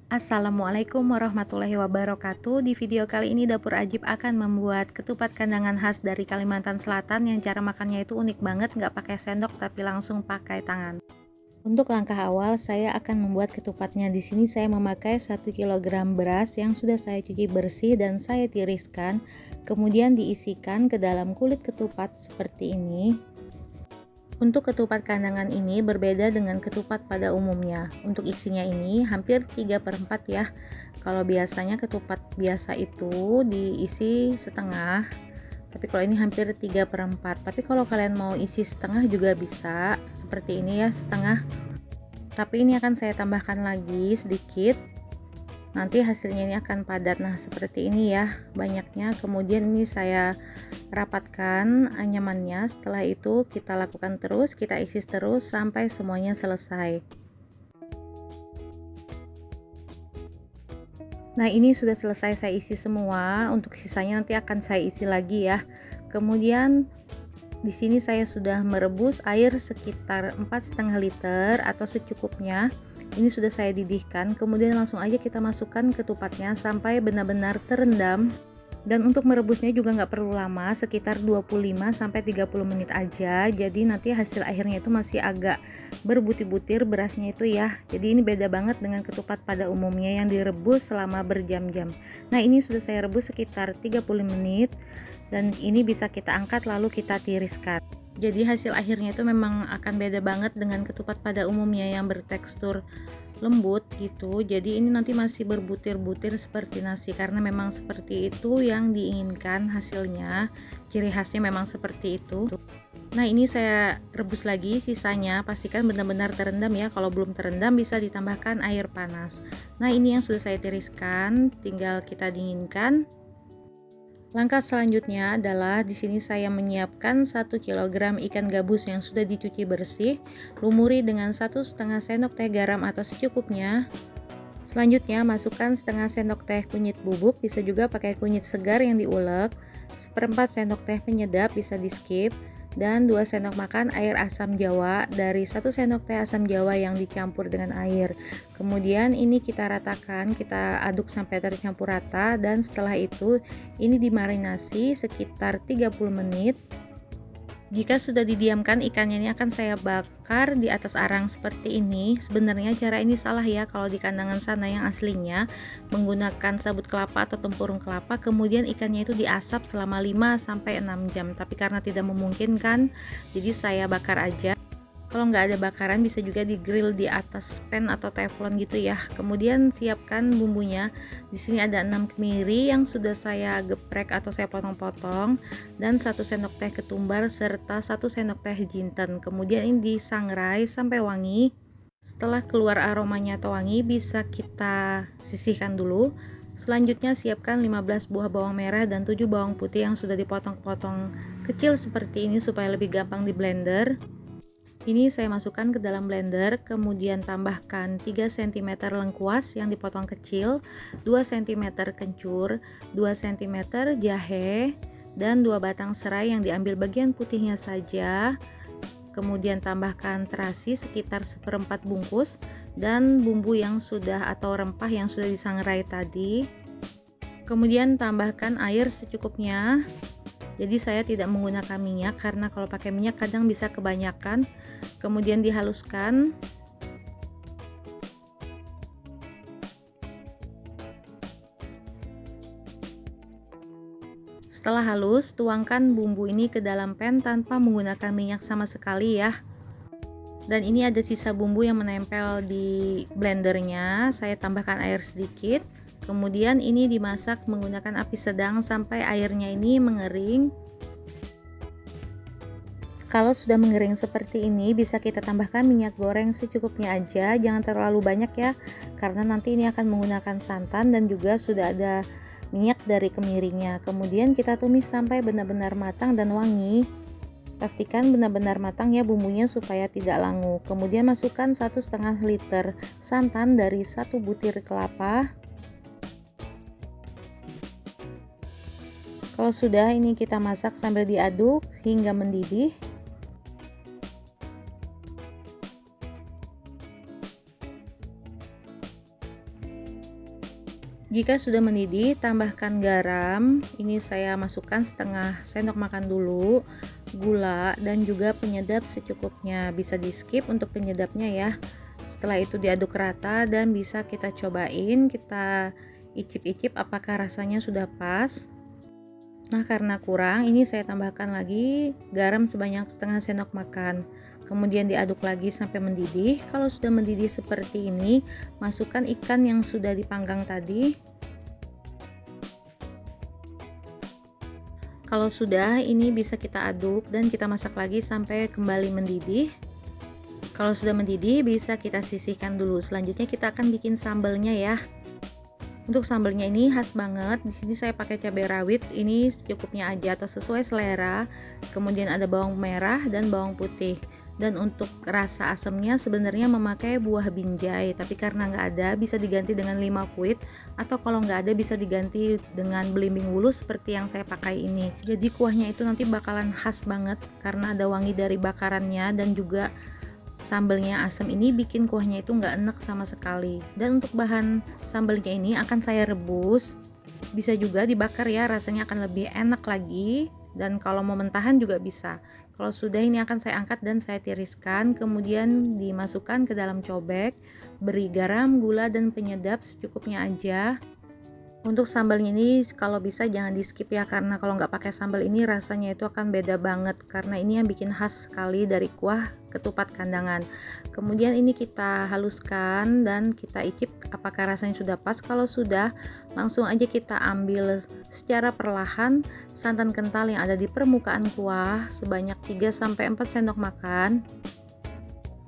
Assalamualaikum warahmatullahi wabarakatuh. Di video kali ini Dapur Ajib akan membuat ketupat kandangan khas dari Kalimantan Selatan yang cara makannya itu unik banget, nggak pakai sendok tapi langsung pakai tangan. Untuk langkah awal saya akan membuat ketupatnya. Di sini saya memakai 1 kg beras yang sudah saya cuci bersih dan saya tiriskan. Kemudian diisikan ke dalam kulit ketupat seperti ini. Untuk ketupat kandangan ini berbeda dengan ketupat pada umumnya. Untuk isinya ini hampir 3/4 ya. Kalau biasanya ketupat biasa itu diisi setengah, tapi kalau ini hampir 3/4. Tapi kalau kalian mau isi setengah juga bisa, seperti ini ya, setengah. Tapi ini akan saya tambahkan lagi sedikit. Nanti hasilnya ini akan padat. Nah, seperti ini ya banyaknya. Kemudian ini saya rapatkan anyamannya. Setelah itu kita lakukan terus, kita isi terus sampai semuanya selesai. Nah, ini sudah selesai saya isi semua. Untuk sisanya nanti akan saya isi lagi ya. Kemudian di sini saya sudah merebus air sekitar 4,5 liter atau secukupnya. Ini sudah saya didihkan. Kemudian langsung aja kita masukkan ketupatnya sampai benar-benar terendam. Dan untuk merebusnya juga nggak perlu lama, sekitar 25-30 menit aja. Jadi nanti hasil akhirnya itu masih agak berbutir-butir berasnya itu ya. Jadi ini beda banget dengan ketupat pada umumnya yang direbus selama berjam-jam. Nah, ini sudah saya rebus sekitar 30 menit dan ini bisa kita angkat lalu kita tiriskan. Jadi hasil akhirnya itu memang akan beda banget dengan ketupat pada umumnya yang bertekstur lembut gitu. Jadi ini nanti masih berbutir-butir seperti nasi karena memang seperti itu yang diinginkan hasilnya. Ciri khasnya memang seperti itu. Nah, ini saya rebus lagi sisanya, pastikan benar-benar terendam ya. Kalau belum terendam bisa ditambahkan air panas. Nah, ini yang sudah saya tiriskan, tinggal kita dinginkan. Langkah selanjutnya adalah di sini saya menyiapkan 1 kg ikan gabus yang sudah dicuci bersih, lumuri dengan 1,5 sendok teh garam atau secukupnya. Selanjutnya masukkan setengah sendok teh kunyit bubuk, bisa juga pakai kunyit segar yang diulek, 1/4 sendok teh penyedap bisa di skip, dan 2 sendok makan air asam jawa dari 1 sendok teh asam jawa yang dicampur dengan air. Kemudian ini kita ratakan, kita aduk sampai tercampur rata, dan setelah itu ini dimarinasi sekitar 30 menit. Jika sudah didiamkan, ikannya ini akan saya bakar di atas arang seperti ini. Sebenarnya cara ini salah ya, kalau di kandangan sana yang aslinya menggunakan sabut kelapa atau tempurung kelapa, kemudian ikannya itu diasap selama 5-6 jam. Tapi karena tidak memungkinkan, jadi saya bakar aja. Kalau nggak ada bakaran bisa juga di grill di atas pan atau teflon gitu ya. Kemudian siapkan bumbunya. Di sini ada 6 kemiri yang sudah saya geprek atau saya potong-potong, dan 1 sendok teh ketumbar serta 1 sendok teh jinten. Kemudian ini disangrai sampai wangi. Setelah keluar aromanya atau wangi, bisa kita sisihkan dulu. Selanjutnya siapkan 15 buah bawang merah dan 7 bawang putih yang sudah dipotong-potong kecil seperti ini supaya lebih gampang di blender. Ini saya masukkan ke dalam blender, kemudian tambahkan 3 cm lengkuas yang dipotong kecil, 2 cm kencur, 2 cm jahe, dan 2 batang serai yang diambil bagian putihnya saja. Kemudian tambahkan terasi sekitar 1/4 bungkus dan bumbu yang sudah atau rempah yang sudah disangrai tadi. Kemudian tambahkan air secukupnya. Jadi saya tidak menggunakan minyak karena kalau pakai minyak kadang bisa kebanyakan. Kemudian dihaluskan. Setelah halus, tuangkan bumbu ini ke dalam pan tanpa menggunakan minyak sama sekali ya. Dan ini ada sisa bumbu yang menempel di blendernya, saya tambahkan air sedikit. Kemudian ini dimasak menggunakan api sedang sampai airnya ini mengering. Kalau sudah mengering seperti ini, bisa kita tambahkan minyak goreng secukupnya aja, jangan terlalu banyak ya, karena nanti ini akan menggunakan santan dan juga sudah ada minyak dari kemirinya. Kemudian kita tumis sampai benar-benar matang dan wangi. Pastikan benar-benar matang ya bumbunya supaya tidak langu. Kemudian masukkan 1,5 liter santan dari 1 butir kelapa. Kalau sudah, ini kita masak sambil diaduk hingga mendidih. Jika sudah mendidih, tambahkan garam. Ini saya masukkan setengah sendok makan dulu, gula dan juga penyedap secukupnya. Bisa di skip untuk penyedapnya ya. Setelah itu diaduk rata dan bisa kita cobain, kita icip-icip apakah rasanya sudah pas. Nah, karena kurang, ini saya tambahkan lagi garam sebanyak setengah sendok makan. Kemudian diaduk lagi sampai mendidih. Kalau sudah mendidih seperti ini, masukkan ikan yang sudah dipanggang tadi. Kalau sudah, ini bisa kita aduk dan kita masak lagi sampai kembali mendidih. Kalau sudah mendidih, bisa kita sisihkan dulu. Selanjutnya kita akan bikin sambalnya ya. Untuk sambalnya ini khas banget. Di sini saya pakai cabai rawit, ini secukupnya aja atau sesuai selera. Kemudian ada bawang merah dan bawang putih. Dan untuk rasa asamnya sebenarnya memakai buah binjai, tapi karena nggak ada bisa diganti dengan lima kuit, atau kalau nggak ada bisa diganti dengan belimbing wulu seperti yang saya pakai ini. Jadi kuahnya itu nanti bakalan khas banget karena ada wangi dari bakarannya dan juga sambalnya asam ini bikin kuahnya itu nggak enak sama sekali. Dan untuk bahan sambalnya ini akan saya rebus, bisa juga dibakar ya, rasanya akan lebih enak lagi. Dan kalau mau mentahan juga bisa. Kalau sudah, ini akan saya angkat dan saya tiriskan, kemudian dimasukkan ke dalam cobek, beri garam, gula dan penyedap secukupnya aja. Untuk sambalnya ini kalau bisa jangan di skip ya, karena kalau nggak pakai sambal ini rasanya itu akan beda banget, karena ini yang bikin khas sekali dari kuah ketupat kandangan. Kemudian ini kita haluskan dan kita icip apakah rasanya sudah pas. Kalau sudah, langsung aja kita ambil secara perlahan santan kental yang ada di permukaan kuah sebanyak 3-4 sendok makan.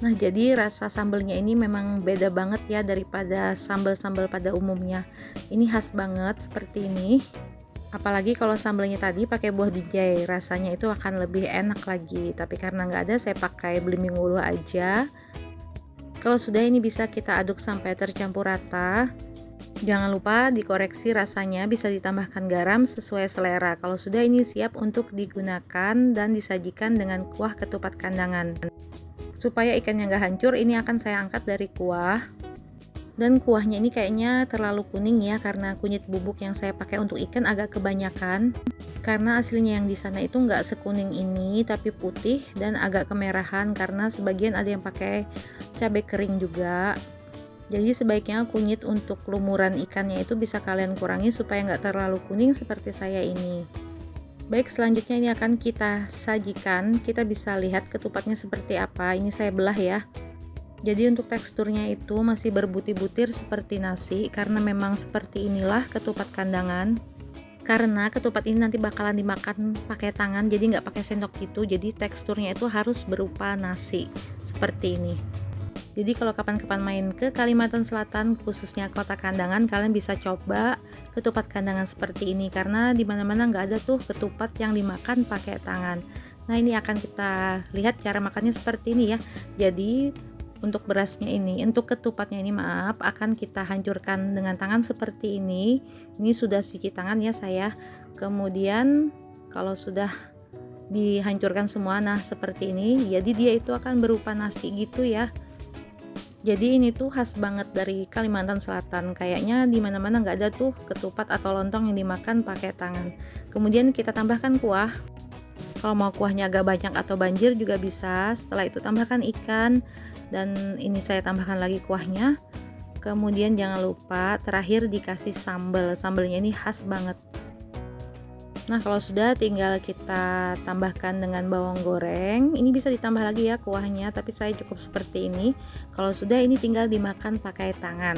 Nah, jadi rasa sambalnya ini memang beda banget ya daripada sambal-sambal pada umumnya. Ini khas banget seperti ini. Apalagi kalau sambalnya tadi pakai buah binjai, rasanya itu akan lebih enak lagi. Tapi karena nggak ada, saya pakai belimbing wulu aja. Kalau sudah, ini bisa kita aduk sampai tercampur rata. Jangan lupa dikoreksi rasanya, bisa ditambahkan garam sesuai selera. Kalau sudah, ini siap untuk digunakan dan disajikan dengan kuah ketupat kandangan. Supaya ikannya nggak hancur, ini akan saya angkat dari kuah. Dan kuahnya ini kayaknya terlalu kuning ya, karena kunyit bubuk yang saya pakai untuk ikan agak kebanyakan. Karena aslinya yang di sana itu nggak sekuning ini, tapi putih dan agak kemerahan karena sebagian ada yang pakai cabai kering juga. Jadi sebaiknya kunyit untuk lumuran ikannya itu bisa kalian kurangi supaya nggak terlalu kuning seperti saya ini. Baik, selanjutnya ini akan kita sajikan. Kita bisa lihat ketupatnya seperti apa. Ini saya belah ya. Jadi untuk teksturnya itu masih berbutir-butir seperti nasi, karena memang seperti inilah ketupat kandangan. Karena ketupat ini nanti bakalan dimakan pakai tangan, jadi nggak pakai sendok gitu. Jadi teksturnya itu harus berupa nasi seperti ini. Jadi kalau kapan-kapan main ke Kalimantan Selatan, khususnya kota Kandangan, kalian bisa coba ketupat kandangan seperti ini, karena dimana-mana nggak ada tuh ketupat yang dimakan pakai tangan. Nah, ini akan kita lihat cara makannya seperti ini ya. Jadi untuk berasnya ini, untuk ketupatnya ini maaf, akan kita hancurkan dengan tangan seperti ini. Ini sudah cuci tangan ya saya. Kemudian kalau sudah dihancurkan semua, nah seperti ini, jadi dia itu akan berupa nasi gitu ya. Jadi ini tuh khas banget dari Kalimantan Selatan. Kayaknya di mana-mana nggak ada tuh ketupat atau lontong yang dimakan pakai tangan. Kemudian kita tambahkan kuah. Kalau mau kuahnya agak banyak atau banjir juga bisa. Setelah itu tambahkan ikan, dan ini saya tambahkan lagi kuahnya. Kemudian jangan lupa terakhir dikasih sambal. Sambalnya ini khas banget. Nah, kalau sudah, tinggal kita tambahkan dengan bawang goreng. Ini bisa ditambah lagi ya kuahnya, tapi saya cukup seperti ini. Kalau sudah, ini tinggal dimakan pakai tangan.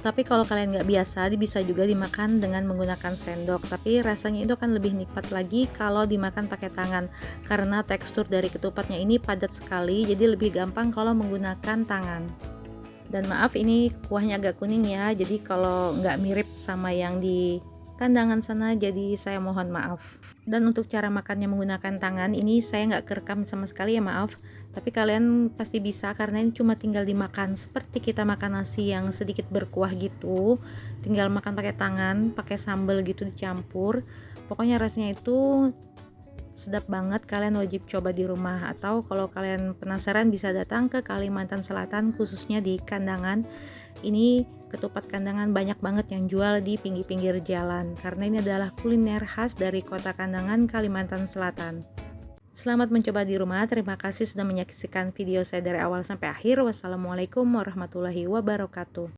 Tapi kalau kalian nggak biasa, bisa juga dimakan dengan menggunakan sendok. Tapi rasanya itu akan lebih nikmat lagi kalau dimakan pakai tangan, karena tekstur dari ketupatnya ini padat sekali, jadi lebih gampang kalau menggunakan tangan. Dan maaf, ini kuahnya agak kuning ya, jadi kalau nggak mirip sama yang di Kandangan sana, jadi saya mohon maaf. Dan untuk cara makannya menggunakan tangan, ini saya nggak kerekam sama sekali ya, maaf. Tapi kalian pasti bisa, karena ini cuma tinggal dimakan seperti kita makan nasi yang sedikit berkuah gitu. Tinggal makan pakai tangan, pakai sambal gitu dicampur. Pokoknya rasanya itu sedap banget, kalian wajib coba di rumah. Atau kalau kalian penasaran bisa datang ke Kalimantan Selatan, khususnya di Kandangan. Ini ketupat Kandangan banyak banget yang jual di pinggir-pinggir jalan, karena ini adalah kuliner khas dari kota Kandangan, Kalimantan Selatan. Selamat mencoba di rumah. Terima kasih sudah menyaksikan video saya dari awal sampai akhir. Wassalamualaikum warahmatullahi wabarakatuh.